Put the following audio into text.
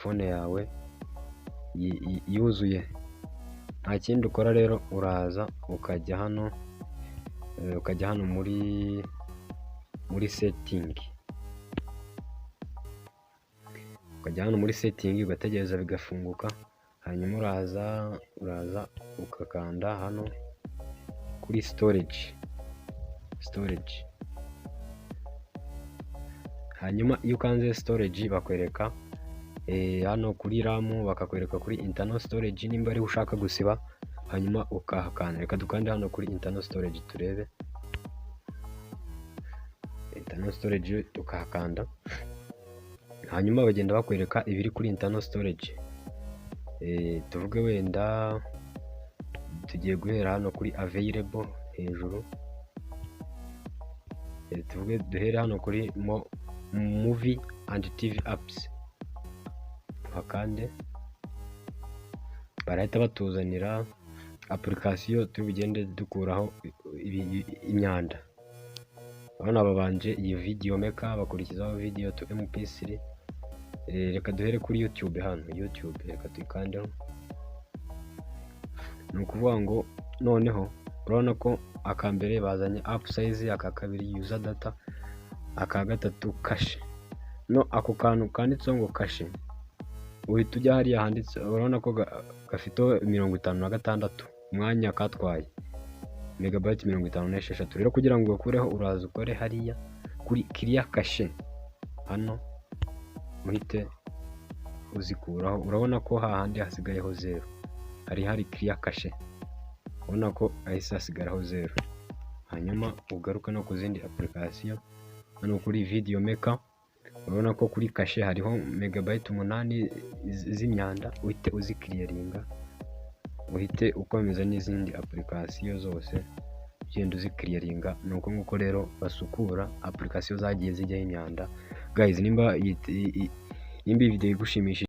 phone yawe yuzuye. Nta kindi ukora rero, uraza ukajya hano muri setting, ugategereza bigafunguka. Hanyuma uraza ukakanda hano kuri storage. Hanyuma iyo ukanze storage bakwereka hano kuri RAM, bakakwereka kuri internal storage nimba ari ushaka gusiba, hanyuma ukahakanda. Reka dukande hano kuri internal storage turebe. Internal storage ukahakanda, hanyuma bagenda bakwereka ibiri kuri internal storage. Tuvuge wenda tugiye guhera hano kuri available hejuru. Tuvuge duhere hano kuri movie and TV apps, hakande barahita batuzanira application tubigende dukuraho imyanda. Urabona babanje iyi video maker, bakurikizaho video to MP3. Reka duhere kuri YouTube. Hano YouTube reka tuyikandeho. Ni ukuvuga ngo noneho urabona ko akambere bazanye app size, aka kabiri user data, aka gatatu cache. No ako kantu kanditseho ngo cache, uhita ujya hariya handitse, urabona ko gafite 56 umwanya katwaye megabyte 56. Rero kugira ngo ugakureho, uraza ukore hariya kuri clear cache, hano uhite uzikuraho. Urabona ko hahandi hasigayeho 0, hari clear cache, ubona ko ahise hasigaraho 0. Hanyuma ugaruka no ku zindi application, hano kuri video maker, urabona ko kuri cache hariho megabyte 8 z'imyanda, uhite uziclearinga, uhite ukomeza n'izindi application zose ugenda uziclearinga. Nuko nguko rero basukura application zagiye zijyaho imyanda. Guys, nimba iyi video igushimishije